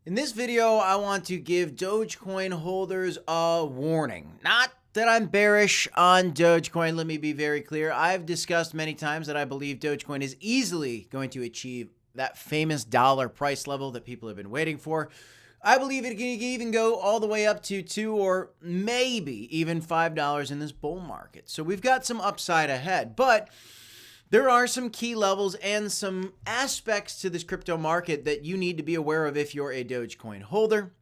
In this video, I want to give Dogecoin holders a warning. Not that I'm bearish on Dogecoin, let me be very clear. I've discussed many times that I believe Dogecoin is easily going to achieve that famous dollar price level that people have been waiting for. I believe it can even go all the way up to $2 or maybe even $5 in this bull market. So we've got some upside ahead, but there are some key levels and some aspects to this crypto market that you need to be aware of if you're a Dogecoin holder.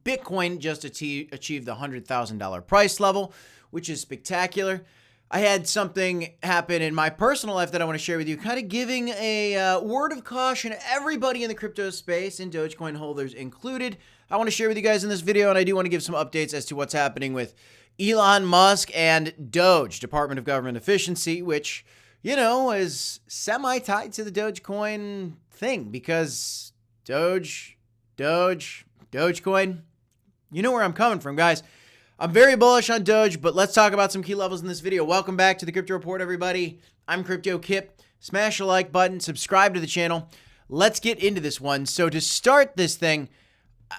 Bitcoin just achieved the $100,000 price level, which is spectacular. I had something happen in my personal life that I want to share with you, kind of giving a word of caution to everybody in the crypto space, and Dogecoin holders included. I want to share with you guys in this video, and I do want to give some updates as to what's happening with Elon Musk and DOGE, Department of Government Efficiency, which, you know, is semi-tied to the Dogecoin thing because Dogecoin, you know where I'm coming from, guys. I'm very bullish on Doge, but let's talk about some key levels in this video. Welcome back to the Crypto Report, everybody. I'm Crypto Kip. Smash the like button, subscribe to the channel. Let's get into this one. So to start this thing,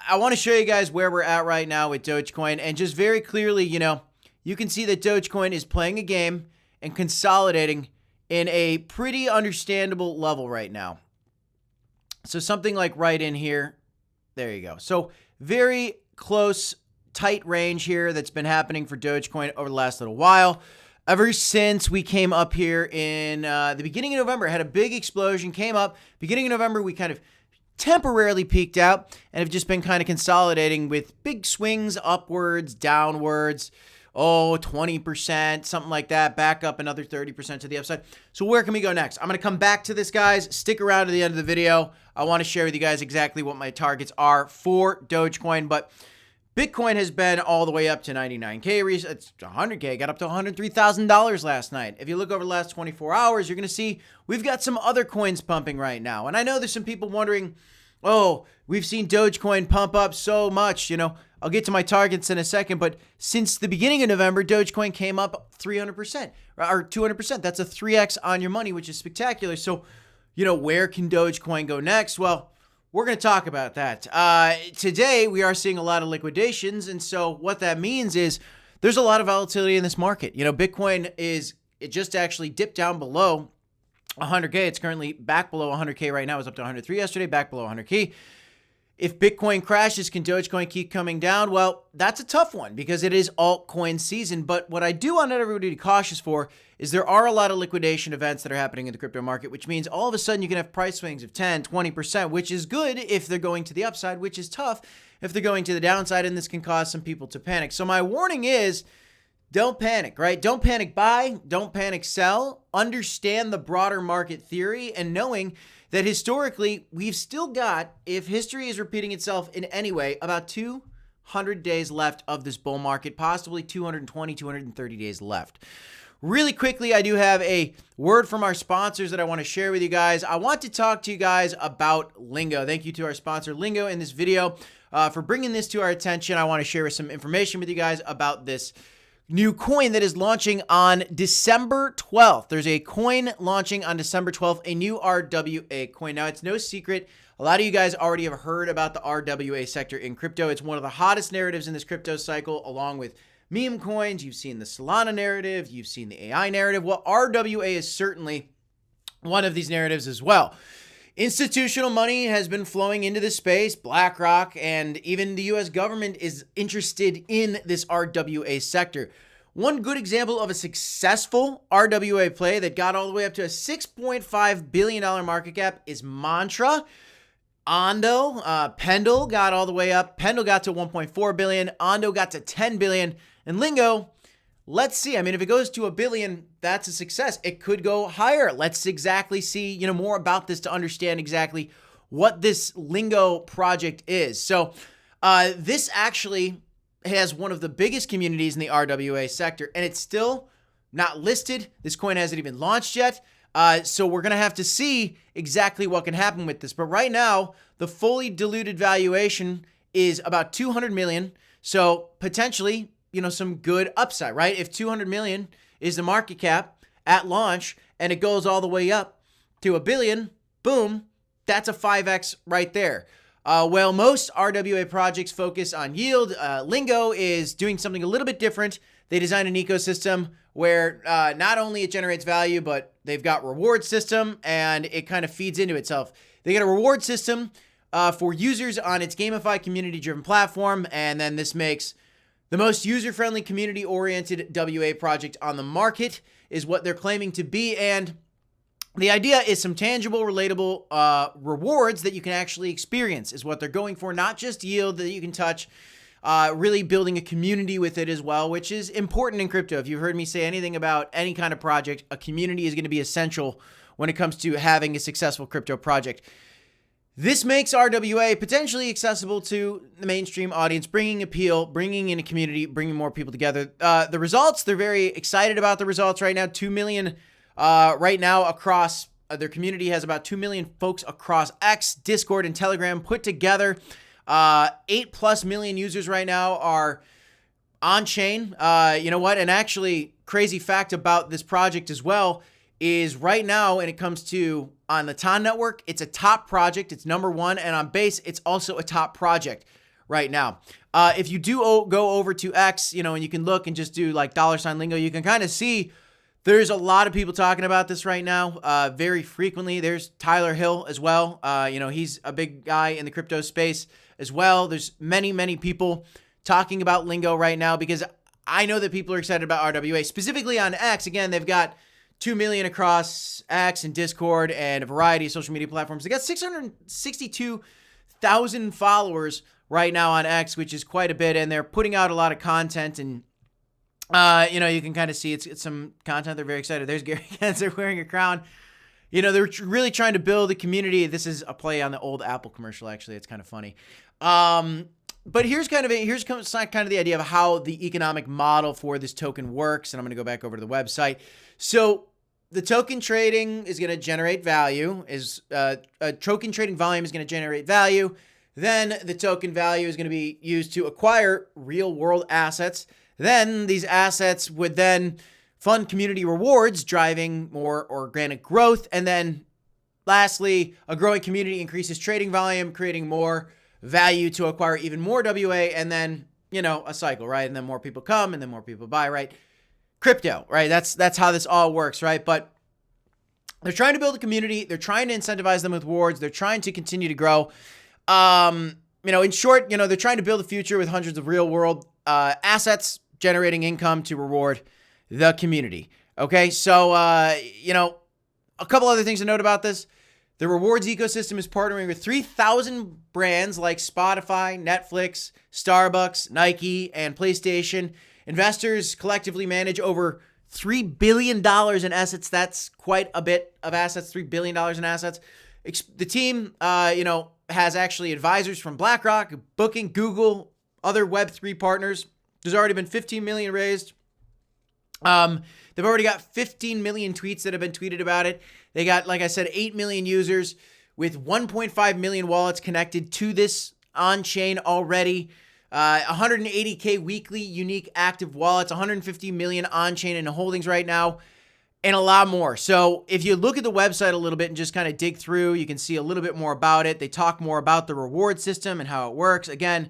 I want to show you guys where we're at right now with Dogecoin, and just very clearly, you can see that Dogecoin is playing a game and consolidating in a pretty understandable level right now. So something like right in here. There you go. So very close, tight range here that's been happening for Dogecoin over the last little while. Ever since we came up here in the beginning of November, had a big explosion, came up. Beginning of November, we kind of temporarily peaked out and have just been kind of consolidating with big swings upwards, downwards. 20%, something like that, back up another 30% to the upside. So where can we go next? I'm going to come back to this, guys. Stick around to the end of the video. I want to share with you guys exactly what my targets are for Dogecoin, but Bitcoin has been all the way up to 99K. It's 100K, got up to $103,000 last night. If you look over the last 24 hours, you're going to see we've got some other coins pumping right now. And I know there's some people wondering, we've seen Dogecoin pump up so much, I'll get to my targets in a second, but since the beginning of November, Dogecoin came up 300% or 200%. That's a 3x on your money, which is spectacular. So, where can Dogecoin go next? Well, we're going to talk about that. Today, we are seeing a lot of liquidations, and so what that means is there's a lot of volatility in this market. Bitcoin it just actually dipped down below 100K. It's currently back below 100K right now. It was up to 103 yesterday, back below 100K. If Bitcoin crashes, can Dogecoin keep coming down? Well, that's a tough one because it is altcoin season. But what I do want everybody to be cautious for is there are a lot of liquidation events that are happening in the crypto market, which means all of a sudden you can have price swings of 10, 20%, which is good if they're going to the upside, which is tough if they're going to the downside, and this can cause some people to panic. So my warning is, don't panic, right? Don't panic buy, don't panic sell. Understand the broader market theory and knowing that historically, we've still got, if history is repeating itself in any way, about 200 days left of this bull market, possibly 220, 230 days left. Really quickly, I do have a word from our sponsors that I want to share with you guys. I want to talk to you guys about Lingo. Thank you to our sponsor, Lingo, in this video for bringing this to our attention. I want to share some information with you guys about this new coin that is launching on December 12th. There's a coin launching on December 12th, a new RWA coin. Now, it's no secret. A lot of you guys already have heard about the RWA sector in crypto. It's one of the hottest narratives in this crypto cycle, along with meme coins. You've seen the Solana narrative. You've seen the AI narrative. Well, RWA is certainly one of these narratives as well. Institutional money has been flowing into this space. BlackRock and even the U.S. government is interested in this RWA sector. One good example of a successful RWA play that got all the way up to a $6.5 billion market cap is Mantra. Ondo, Pendle got all the way up. Pendle got to 1.4 billion. Ondo got to 10 billion. And Lingo, let's see. I mean, if it goes to $1 billion, that's a success. It could go higher. Let's exactly see, more about this to understand exactly what this Lingo project is. So this actually has one of the biggest communities in the RWA sector, and it's still not listed. This coin hasn't even launched yet. So we're going to have to see exactly what can happen with this. But right now, the fully diluted valuation is about 200 million. So potentially, some good upside, right? If 200 million is the market cap at launch and it goes all the way up to $1 billion, boom, that's a 5x right there. While most RWA projects focus on yield, Lingo is doing something a little bit different. They designed an ecosystem where not only it generates value, but they've got reward system, and it kind of feeds into itself. They got a reward system for users on its gamified community-driven platform, and then this makes the most user-friendly, community-oriented WA project on the market is what they're claiming to be, and the idea is some tangible, relatable rewards that you can actually experience is what they're going for, not just yield that you can touch, really building a community with it as well, which is important in crypto. If you've heard me say anything about any kind of project, a community is going to be essential when it comes to having a successful crypto project. This makes RWA potentially accessible to the mainstream audience, bringing appeal, bringing in a community, bringing more people together. The results, they're very excited about the results right now. 2 million right now across their community has about 2 million folks across X, Discord, and Telegram put together. 8+ million users right now are on chain. You know what? And actually, crazy fact about this project as well is right now, when it comes to on the TON network, it's a top project. It's #1, and on Base, it's also a top project right now. If you do go over to X, you know, and you can look and just do like $Lingo, you can kind of see there's a lot of people talking about this right now, very frequently. There's Tyler Hill as well. You know, he's a big guy in the crypto space as well. There's many, many people talking about Lingo right now because I know that people are excited about RWA. Specifically on X, again, they've got 2 million across X and Discord and a variety of social media platforms. They got 662,000 followers right now on X, which is quite a bit, and they're putting out a lot of content and you know, you can kind of see it's some content. They're very excited. There's Gary Gensler wearing a crown. You know, they're really trying to build a community. This is a play on the old Apple commercial, actually. It's kind of funny. But here's kind of the idea of how the economic model for this token works. And I'm going to go back over to the website. So the token trading is going to generate value. Token trading volume is going to generate value. Then the token value is going to be used to acquire real world assets. Then these assets would then fund community rewards, driving more organic growth. And then lastly, a growing community increases trading volume, creating more value to acquire even more WA. And then, you know, a cycle, right? And then more people come and then more people buy, right? Crypto, right? That's how this all works, right? But they're trying to build a community. They're trying to incentivize them with rewards. They're trying to continue to grow. You know, in short, you know, they're trying to build a future with hundreds of real world assets, generating income to reward the community. Okay, so, you know, a couple other things to note about this. The rewards ecosystem is partnering with 3,000 brands like Spotify, Netflix, Starbucks, Nike, and PlayStation. Investors collectively manage over $3 billion in assets. That's quite a bit of assets, $3 billion in assets. The team, you know, has actually advisors from BlackRock, Booking, Google, other Web3 partners. There's already been 15 million raised. They've already got 15 million tweets that have been tweeted about it. They got, like I said, 8 million users with 1.5 million wallets connected to this on-chain already. 180K weekly unique active wallets, 150 million on-chain in holdings right now, and a lot more. So if you look at the website a little bit and just kind of dig through, you can see a little bit more about it. They talk more about the reward system and how it works. Again,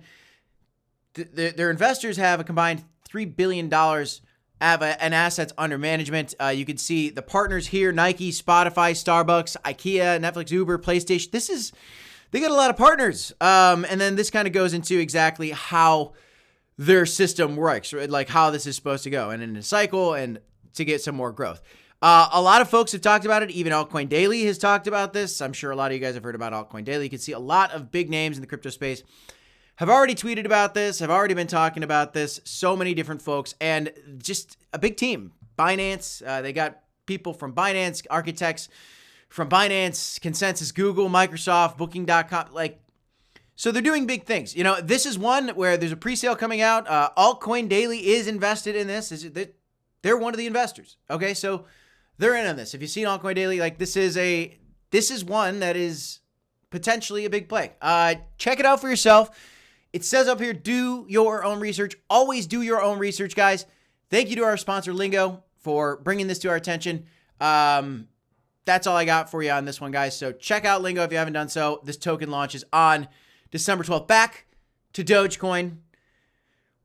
their investors have a combined $3 billion in assets under management. You can see the partners here: Nike, Spotify, Starbucks, IKEA, Netflix, Uber, PlayStation. They got a lot of partners. And then this kind of goes into exactly how their system works, right? Like how this is supposed to go and in a cycle and to get some more growth. A lot of folks have talked about it. Even Altcoin Daily has talked about this. I'm sure a lot of you guys have heard about Altcoin Daily. You can see a lot of big names in the crypto space have already tweeted about this, have already been talking about this. So many different folks and just a big team. Binance, they got people from Binance, architects from Binance, Consensus, Google, Microsoft, Booking.com. So they're doing big things. You know, this is one where there's a pre-sale coming out. Altcoin Daily is invested in this. They're one of the investors. Okay, so they're in on this. If you've seen Altcoin Daily, like this is one that is potentially a big play. Check it out for yourself. It says up here, do your own research. Always do your own research, guys. Thank you to our sponsor, Lingo, for bringing this to our attention. That's all I got for you on this one, guys. So check out Lingo if you haven't done so. This token launches on December 12th. Back to Dogecoin.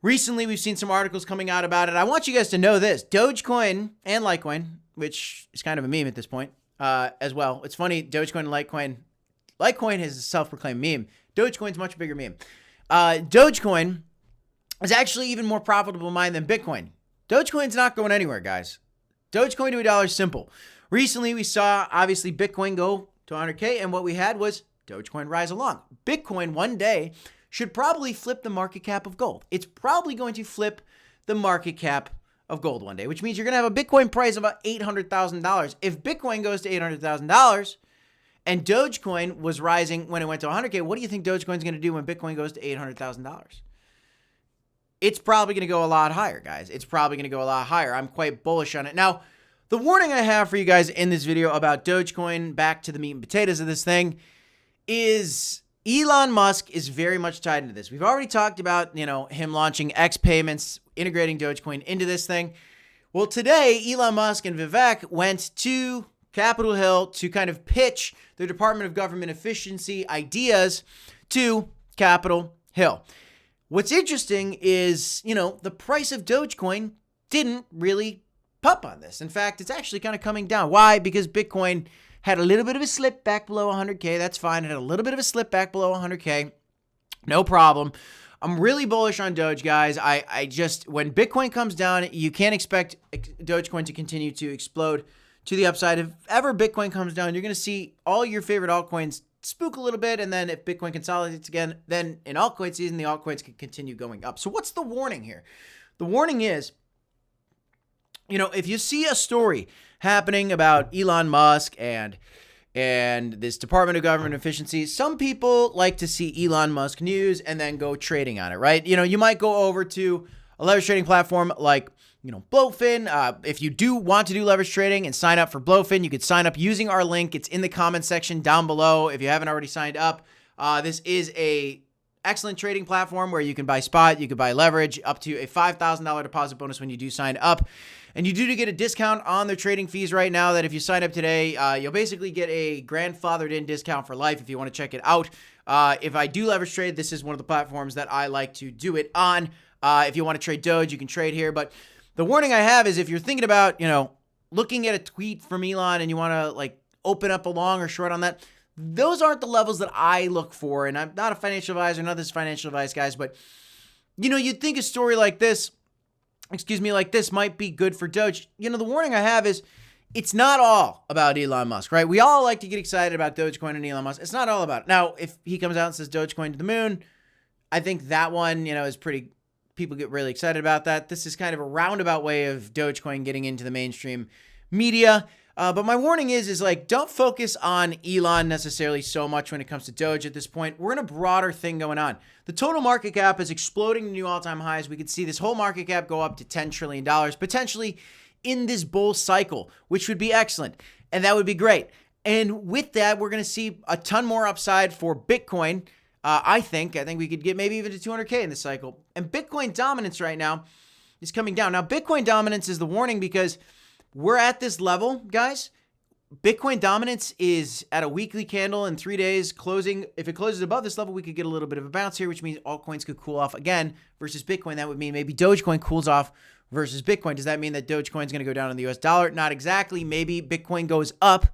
Recently, we've seen some articles coming out about it. I want you guys to know this. Dogecoin and Litecoin, which is kind of a meme at this point as well. It's funny, Dogecoin and Litecoin. Litecoin is a self-proclaimed meme. Dogecoin's a much bigger meme. Dogecoin is actually even more profitable mine than Bitcoin. Dogecoin's not going anywhere, guys. Dogecoin to $1 simple. Recently, we saw, obviously, Bitcoin go to 100K, and what we had was Dogecoin rise along. Bitcoin one day should probably flip the market cap of gold. It's probably going to flip the market cap of gold one day, which means you're going to have a Bitcoin price of about $800,000. If Bitcoin goes to $800,000 and Dogecoin was rising when it went to 100K, what do you think Dogecoin's going to do when Bitcoin goes to $800,000? It's probably going to go a lot higher, guys. It's probably going to go a lot higher. I'm quite bullish on it. Now, the warning I have for you guys in this video about Dogecoin, back to the meat and potatoes of this thing, is Elon Musk is very much tied into this. We've already talked about, him launching X payments, integrating Dogecoin into this thing. Well, today, Elon Musk and Vivek went to Capitol Hill to kind of pitch their Department of Government Efficiency ideas to Capitol Hill. What's interesting is, the price of Dogecoin didn't really pop on this. In fact, it's actually kind of coming down. Why? Because Bitcoin had a little bit of a slip back below 100K. That's fine. It had a little bit of a slip back below 100K. No problem. I'm really bullish on Doge, guys. I just, when Bitcoin comes down, you can't expect Dogecoin to continue to explode to the upside. If ever Bitcoin comes down, you're going to see all your favorite altcoins spook a little bit. And then if Bitcoin consolidates again, then in altcoin season, the altcoins can continue going up. So what's the warning here? The warning is, if you see a story happening about Elon Musk and this Department of Government Efficiency, some people like to see Elon Musk news and then go trading on it, right? You might go over to a leverage trading platform like, Blowfin. If you do want to do leverage trading and sign up for Blowfin, you could sign up using our link. It's in the comment section down below if you haven't already signed up. This is a excellent trading platform where you can buy spot, you can buy leverage, up to a $5,000 deposit bonus when you do sign up. And you do get a discount on their trading fees right now that if you sign up today, you'll basically get a grandfathered in discount for life if you want to check it out. If I do leverage trade, this is one of the platforms that I like to do it on. If you want to trade Doge, you can trade here. But the warning I have is if you're thinking about, looking at a tweet from Elon and you want to open up a long or short on that, those aren't the levels that I look for. And I'm not a financial advisor, none of this is financial advice, guys. But, you'd think a story like this might be good for Doge. The warning I have is it's not all about Elon Musk, right? We all like to get excited about Dogecoin and Elon Musk. It's not all about it. Now, if he comes out and says Dogecoin to the moon, I think that one, is pretty, people get really excited about that. This is kind of a roundabout way of Dogecoin getting into the mainstream media. But my warning is don't focus on Elon necessarily so much when it comes to Doge at this point. We're in a broader thing going on. The total market cap is exploding to new all-time highs. We could see this whole market cap go up to $10 trillion, potentially in this bull cycle, which would be excellent. And that would be great. And with that, we're going to see a ton more upside for Bitcoin. I think we could get maybe even to 200K in this cycle. And Bitcoin dominance right now is coming down. Now, Bitcoin dominance is the warning because we're at this level, guys. Bitcoin dominance is at a weekly candle in 3 days closing. If it closes above this level, we could get a little bit of a bounce here, which means altcoins could cool off again versus Bitcoin. That would mean maybe Dogecoin cools off versus Bitcoin. Does that mean that Dogecoin is going to go down in the US dollar? Not exactly. Maybe Bitcoin goes up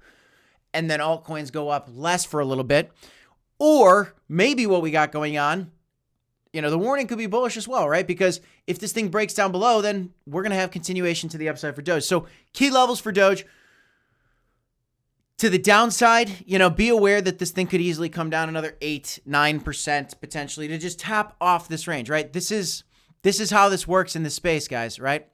and then altcoins go up less for a little bit. Or maybe what we got going on, the warning could be bullish as well, right? Because if this thing breaks down below, then we're going to have continuation to the upside for Doge. So key levels for Doge. To the downside, be aware that this thing could easily come down another 8-9% potentially to just tap off this range, right? This is how this works in this space, guys, right?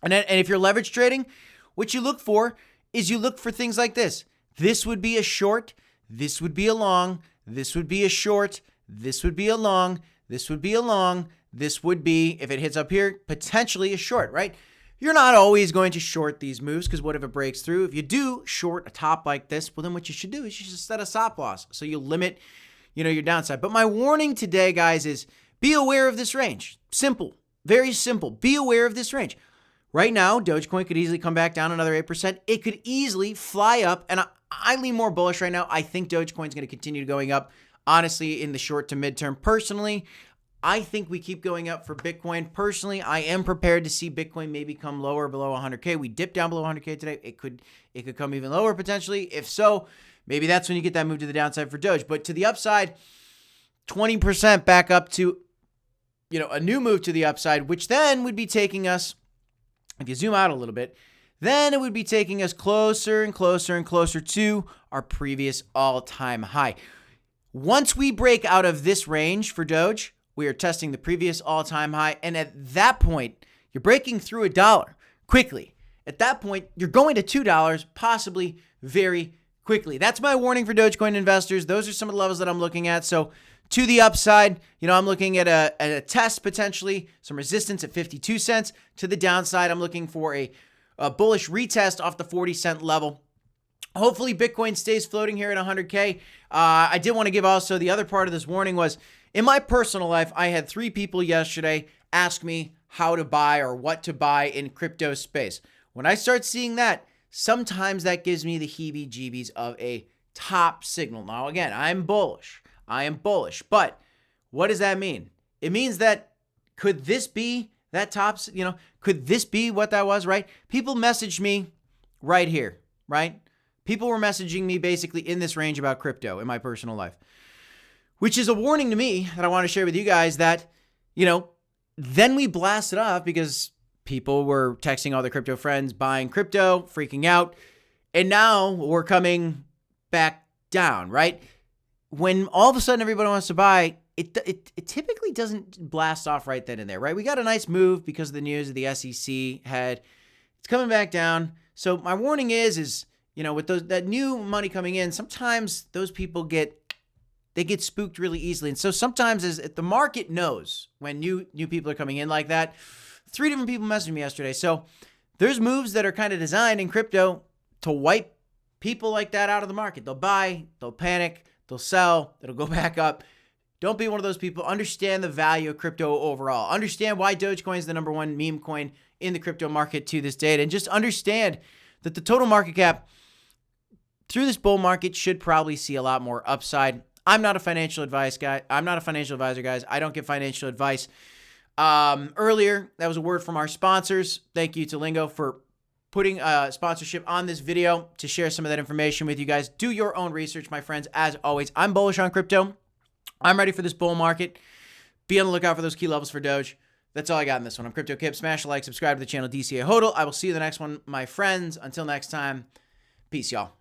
And if you're leverage trading, what you look for is you look for things like this. This would be a short. This would be a long. This would be a short. This would be a long. This would be a long. This would be, if it hits up here, potentially a short, right? You're not always going to short these moves because what if it breaks through? If you do short a top like this, well, then what you should do is you should set a stop loss. So you limit, your downside. But my warning today, guys, is be aware of this range. Simple. Very simple. Be aware of this range. Right now, Dogecoin could easily come back down another 8%. It could easily fly up. And I lean more bullish right now. I think Dogecoin is going to continue going up. honestly, in the short to midterm. Personally, I think we keep going up for Bitcoin. Personally, I am prepared to see Bitcoin maybe come lower below 100K. We dipped down below 100K today. It could come even lower potentially. If so, maybe that's when you get that move to the downside for Doge. But to the upside, 20% back up to, a new move to the upside, which then would be taking us, if you zoom out a little bit, then it would be taking us closer and closer and closer to our previous all-time high. Once we break out of this range for Doge, we are testing the previous all-time high. And at that point, you're breaking through $1 quickly. At that point, you're going to $2, possibly very quickly. That's my warning for Dogecoin investors. Those are some of the levels that I'm looking at. So to the upside, I'm looking at a test potentially, some resistance at 52 cents. To the downside, I'm looking for a bullish retest off the 40-cent level. Hopefully, Bitcoin stays floating here at 100K. I did want to give also the other part of this warning was, in my personal life, I had 3 people yesterday ask me how to buy or what to buy in crypto space. When I start seeing that, sometimes that gives me the heebie-jeebies of a top signal. Now, again, I am bullish. But what does that mean? It means that could this be that top, could this be what that was, right? People messaged me right here, right? People were messaging me basically in this range about crypto in my personal life, which is a warning to me that I want to share with you guys that, then we blasted off because people were texting all their crypto friends, buying crypto, freaking out. And now we're coming back down, right? When all of a sudden everybody wants to buy, it typically doesn't blast off right then and there, right? We got a nice move because of the news of the SEC had. It's coming back down. So my warning is with that new money coming in, sometimes those people get spooked really easily. And so sometimes as the market knows when new people are coming in like that. 3 different people messaged me yesterday. So there's moves that are kind of designed in crypto to wipe people like that out of the market. They'll buy, they'll panic, they'll sell, it'll go back up. Don't be one of those people. Understand the value of crypto overall. Understand why Dogecoin is the #1 meme coin in the crypto market to this date. And just understand that the total market cap through this bull market should probably see a lot more upside. I'm not a financial advice guy. I'm not a financial advisor, guys. I don't give financial advice. Earlier, that was a word from our sponsors. Thank you to Lingo for putting sponsorship on this video to share some of that information with you guys. Do your own research, my friends. As always, I'm bullish on crypto. I'm ready for this bull market. Be on the lookout for those key levels for Doge. That's all I got in this one. I'm Crypto Kip. Smash a like, subscribe to the channel DCA Hodl. I will see you in the next one, my friends. Until next time, peace, y'all.